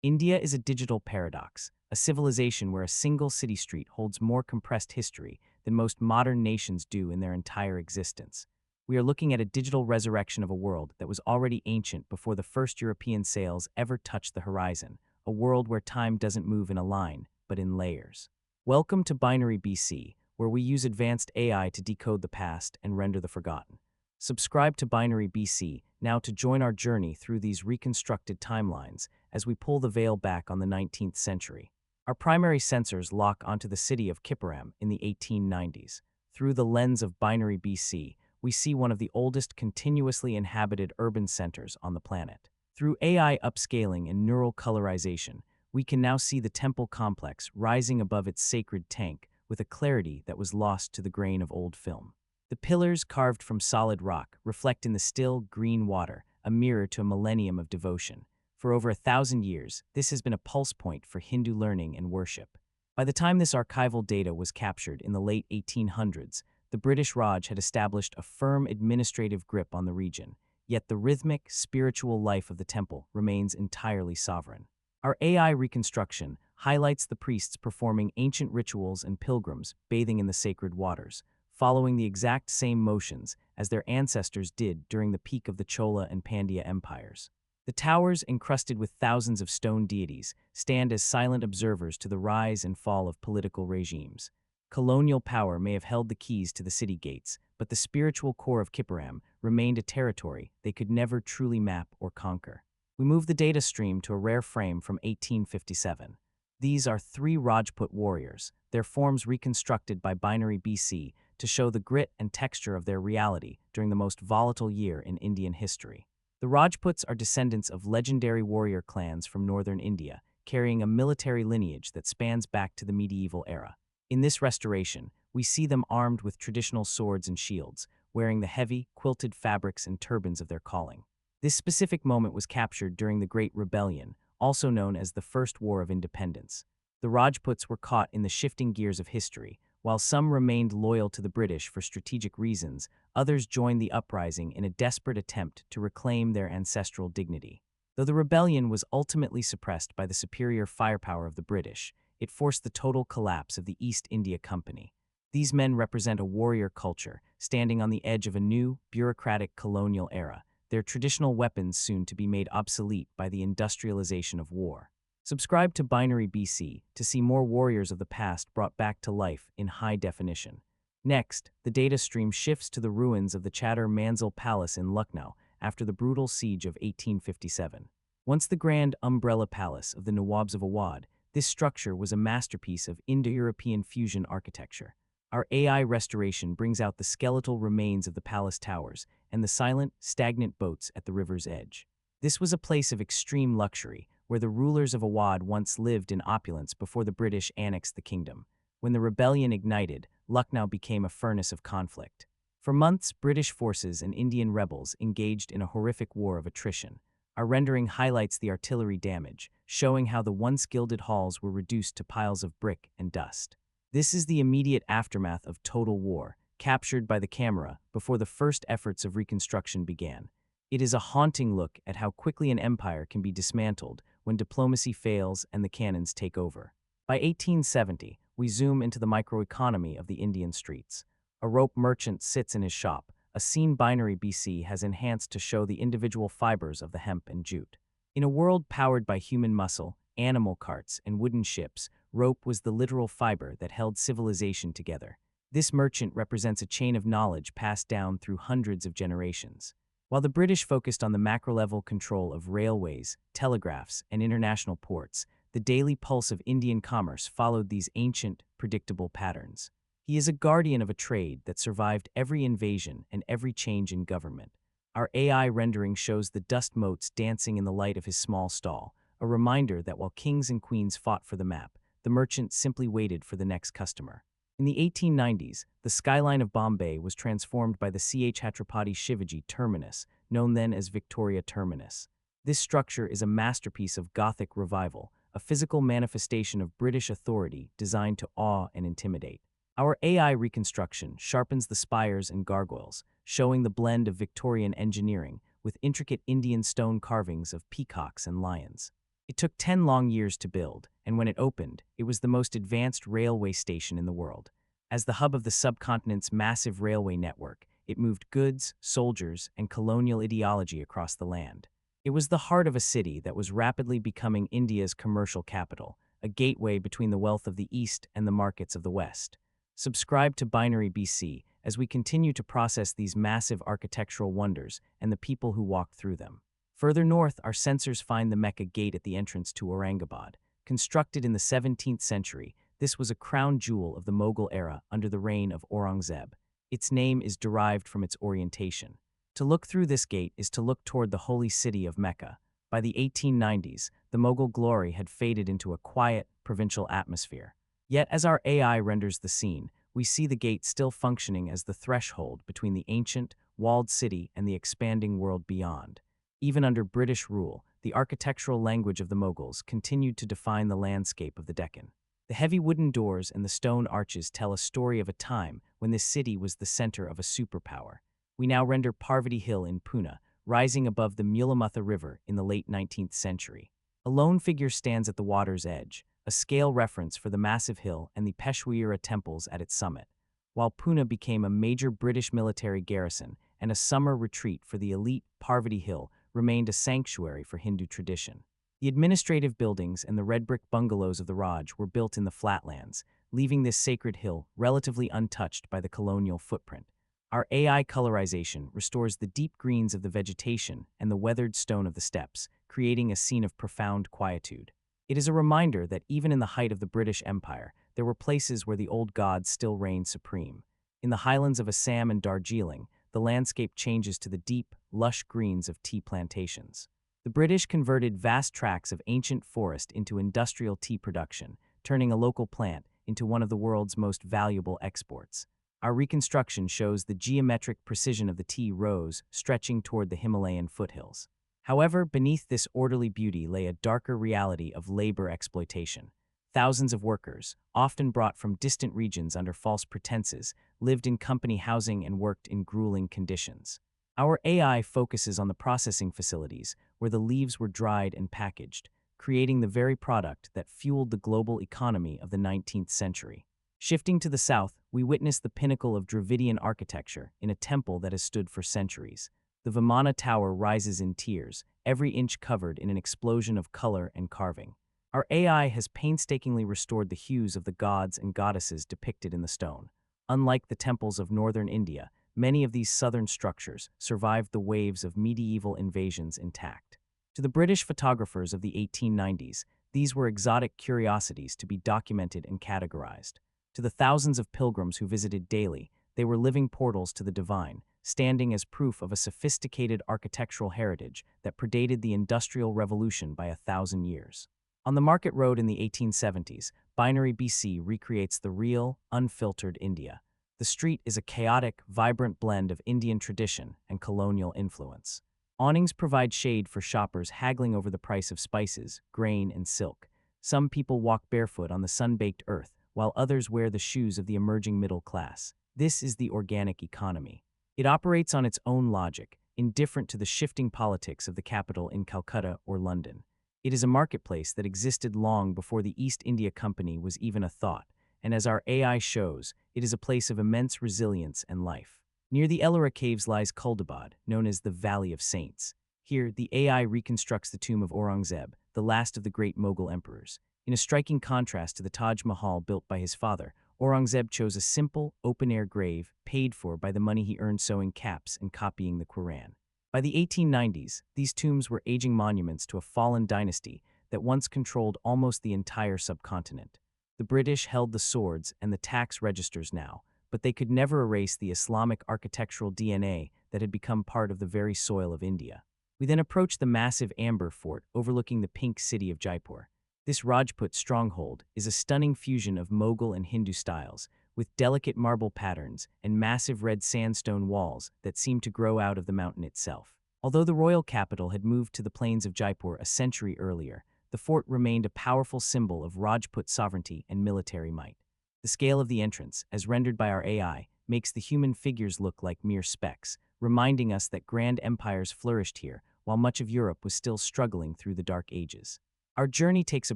India is a digital paradox, a civilization where a single city street holds more compressed history than most modern nations do in their entire existence. We are looking at a digital resurrection of a world that was already ancient before the first European sails ever touched the horizon, a world where time doesn't move in a line, but in layers. Welcome to Binary BC, where we use advanced AI to decode the past and render the forgotten. Subscribe to Binary BC now to join our journey through these reconstructed timelines as we pull the veil back on the 19th century. Our primary sensors lock onto the city of Kipparam in the 1890s. Through the lens of Binary BC, we see one of the oldest continuously inhabited urban centers on the planet. Through AI upscaling and neural colorization, we can now see the temple complex rising above its sacred tank with a clarity that was lost to the grain of old film. The pillars, carved from solid rock, reflect in the still, green water, a mirror to a millennium of devotion. For over 1,000 years, this has been a pulse point for Hindu learning and worship. By the time this archival data was captured in the late 1800s, the British Raj had established a firm administrative grip on the region, yet the rhythmic, spiritual life of the temple remains entirely sovereign. Our AI reconstruction highlights the priests performing ancient rituals and pilgrims bathing in the sacred waters, following the exact same motions as their ancestors did during the peak of the Chola and Pandya empires. The towers, encrusted with thousands of stone deities, stand as silent observers to the rise and fall of political regimes. Colonial power may have held the keys to the city gates, but the spiritual core of Kipparam remained a territory they could never truly map or conquer. We move the data stream to a rare frame from 1857. These are 3 Rajput warriors, their forms reconstructed by Binary BC to show the grit and texture of their reality during the most volatile year in Indian history. The Rajputs are descendants of legendary warrior clans from northern India, carrying a military lineage that spans back to the medieval era. In this restoration, we see them armed with traditional swords and shields, wearing the heavy, quilted fabrics and turbans of their calling. This specific moment was captured during the Great Rebellion, also known as the First War of Independence. The Rajputs were caught in the shifting gears of history. While some remained loyal to the British for strategic reasons, others joined the uprising in a desperate attempt to reclaim their ancestral dignity. Though the rebellion was ultimately suppressed by the superior firepower of the British, it forced the total collapse of the East India Company. These men represent a warrior culture, standing on the edge of a new, bureaucratic colonial era, their traditional weapons soon to be made obsolete by the industrialization of war. Subscribe to Binary BC to see more warriors of the past brought back to life in high definition. Next, the data stream shifts to the ruins of the Chatur Manzil Palace in Lucknow after the brutal siege of 1857. Once the grand umbrella palace of the Nawabs of Awadh, this structure was a masterpiece of Indo-European fusion architecture. Our AI restoration brings out the skeletal remains of the palace towers and the silent, stagnant boats at the river's edge. This was a place of extreme luxury, where the rulers of Awadh once lived in opulence before the British annexed the kingdom. When the rebellion ignited, Lucknow became a furnace of conflict. For months, British forces and Indian rebels engaged in a horrific war of attrition. Our rendering highlights the artillery damage, showing how the once gilded halls were reduced to piles of brick and dust. This is the immediate aftermath of total war, captured by the camera before the first efforts of reconstruction began. It is a haunting look at how quickly an empire can be dismantled when diplomacy fails and the cannons take over. By 1870, we zoom into the microeconomy of the Indian streets. A rope merchant sits in his shop, a scene Binary BC has enhanced to show the individual fibers of the hemp and jute. In a world powered by human muscle, animal carts, and wooden ships, rope was the literal fiber that held civilization together. This merchant represents a chain of knowledge passed down through hundreds of generations. While the British focused on the macro-level control of railways, telegraphs, and international ports, the daily pulse of Indian commerce followed these ancient, predictable patterns. He is a guardian of a trade that survived every invasion and every change in government. Our AI rendering shows the dust motes dancing in the light of his small stall, a reminder that while kings and queens fought for the map, the merchant simply waited for the next customer. In the 1890s, the skyline of Bombay was transformed by the Chhatrapati Shivaji Terminus, known then as Victoria Terminus. This structure is a masterpiece of Gothic revival, a physical manifestation of British authority designed to awe and intimidate. Our AI reconstruction sharpens the spires and gargoyles, showing the blend of Victorian engineering with intricate Indian stone carvings of peacocks and lions. It took 10 long years to build, and when it opened, it was the most advanced railway station in the world. As the hub of the subcontinent's massive railway network, it moved goods, soldiers, and colonial ideology across the land. It was the heart of a city that was rapidly becoming India's commercial capital, a gateway between the wealth of the East and the markets of the West. Subscribe to Binary BC as we continue to process these massive architectural wonders and the people who walked through them. Further north, our sensors find the Mecca Gate at the entrance to Aurangabad. Constructed in the 17th century, this was a crown jewel of the Mughal era under the reign of Aurangzeb. Its name is derived from its orientation. To look through this gate is to look toward the holy city of Mecca. By the 1890s, the Mughal glory had faded into a quiet, provincial atmosphere. Yet as our AI renders the scene, we see the gate still functioning as the threshold between the ancient, walled city and the expanding world beyond. Even under British rule, the architectural language of the Mughals continued to define the landscape of the Deccan. The heavy wooden doors and the stone arches tell a story of a time when this city was the center of a superpower. We now render Parvati Hill in Pune, rising above the Mulamutha River in the late 19th century. A lone figure stands at the water's edge, a scale reference for the massive hill and the Peshwa-era temples at its summit. While Pune became a major British military garrison and a summer retreat for the elite, Parvati Hill remained a sanctuary for Hindu tradition. The administrative buildings and the red brick bungalows of the Raj were built in the flatlands, leaving this sacred hill relatively untouched by the colonial footprint. Our AI colorization restores the deep greens of the vegetation and the weathered stone of the steps, creating a scene of profound quietude. It is a reminder that even in the height of the British Empire, there were places where the old gods still reigned supreme. In the highlands of Assam and Darjeeling, the landscape changes to the deep, lush greens of tea plantations. The British converted vast tracts of ancient forest into industrial tea production, turning a local plant into one of the world's most valuable exports. Our reconstruction shows the geometric precision of the tea rows stretching toward the Himalayan foothills. However, beneath this orderly beauty lay a darker reality of labor exploitation. Thousands of workers, often brought from distant regions under false pretenses, lived in company housing and worked in grueling conditions. Our AI focuses on the processing facilities, where the leaves were dried and packaged, creating the very product that fueled the global economy of the 19th century. Shifting to the south, we witness the pinnacle of Dravidian architecture in a temple that has stood for centuries. The Vimana Tower rises in tiers, every inch covered in an explosion of color and carving. Our AI has painstakingly restored the hues of the gods and goddesses depicted in the stone. Unlike the temples of northern India, many of these southern structures survived the waves of medieval invasions intact. To the British photographers of the 1890s, these were exotic curiosities to be documented and categorized. To the thousands of pilgrims who visited daily, they were living portals to the divine, standing as proof of a sophisticated architectural heritage that predated the Industrial Revolution by 1,000 years. On the Market Road in the 1870s, Binary BC recreates the real, unfiltered India. The street is a chaotic, vibrant blend of Indian tradition and colonial influence. Awnings provide shade for shoppers haggling over the price of spices, grain, and silk. Some people walk barefoot on the sun-baked earth, while others wear the shoes of the emerging middle class. This is the organic economy. It operates on its own logic, indifferent to the shifting politics of the capital in Calcutta or London. It is a marketplace that existed long before the East India Company was even a thought, and as our AI shows, it is a place of immense resilience and life. Near the Ellora Caves lies Kuldabad, known as the Valley of Saints. Here, the AI reconstructs the tomb of Aurangzeb, the last of the great Mughal emperors. In a striking contrast to the Taj Mahal built by his father, Aurangzeb chose a simple, open-air grave paid for by the money he earned sewing caps and copying the Quran. By the 1890s, these tombs were aging monuments to a fallen dynasty that once controlled almost the entire subcontinent. The British held the swords and the tax registers now, but they could never erase the Islamic architectural DNA that had become part of the very soil of India. We then approach the massive amber fort overlooking the pink city of Jaipur. This Rajput stronghold is a stunning fusion of Mughal and Hindu styles, with delicate marble patterns and massive red sandstone walls that seem to grow out of the mountain itself. Although the royal capital had moved to the plains of Jaipur a century earlier, the fort remained a powerful symbol of Rajput sovereignty and military might. The scale of the entrance, as rendered by our AI, makes the human figures look like mere specks, reminding us that grand empires flourished here while much of Europe was still struggling through the Dark Ages. Our journey takes a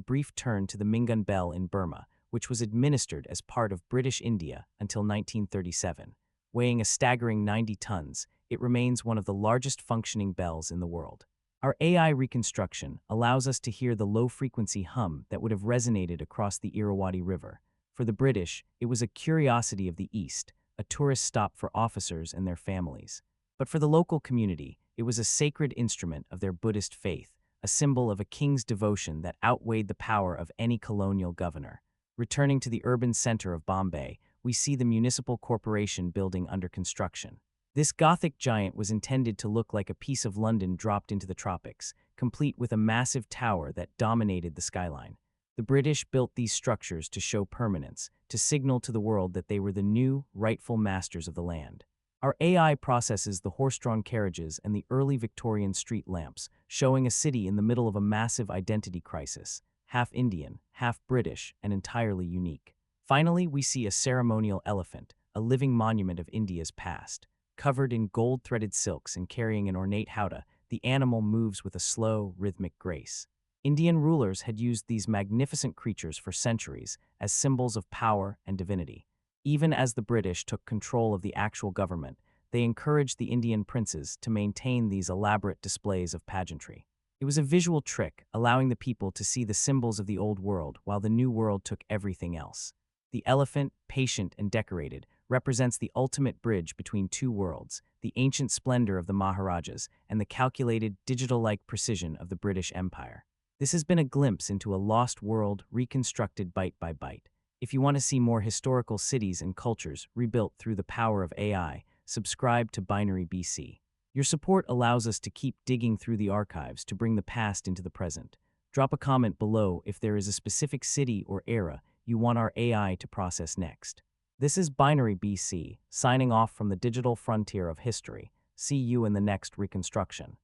brief turn to the Mingun bell in Burma, which was administered as part of British India until 1937. Weighing a staggering 90 tons, it remains one of the largest functioning bells in the world. Our AI reconstruction allows us to hear the low-frequency hum that would have resonated across the Irrawaddy River. For the British, it was a curiosity of the East, a tourist stop for officers and their families. But for the local community, it was a sacred instrument of their Buddhist faith, a symbol of a king's devotion that outweighed the power of any colonial governor. Returning to the urban center of Bombay, we see the municipal corporation building under construction. This Gothic giant was intended to look like a piece of London dropped into the tropics, complete with a massive tower that dominated the skyline. The British built these structures to show permanence, to signal to the world that they were the new, rightful masters of the land. Our AI processes the horse-drawn carriages and the early Victorian street lamps, showing a city in the middle of a massive identity crisis, half Indian, half British, and entirely unique. Finally, we see a ceremonial elephant, a living monument of India's past. Covered in gold-threaded silks and carrying an ornate howdah, the animal moves with a slow, rhythmic grace. Indian rulers had used these magnificent creatures for centuries as symbols of power and divinity. Even as the British took control of the actual government, they encouraged the Indian princes to maintain these elaborate displays of pageantry. It was a visual trick, allowing the people to see the symbols of the old world while the new world took everything else. The elephant, patient and decorated, represents the ultimate bridge between two worlds, the ancient splendor of the Maharajas and the calculated, digital-like precision of the British Empire. This has been a glimpse into a lost world reconstructed bite by bite. If you want to see more historical cities and cultures rebuilt through the power of AI, subscribe to Binary BC. Your support allows us to keep digging through the archives to bring the past into the present. Drop a comment below if there is a specific city or era you want our AI to process next. This is Binary BC, signing off from the digital frontier of history. See you in the next reconstruction.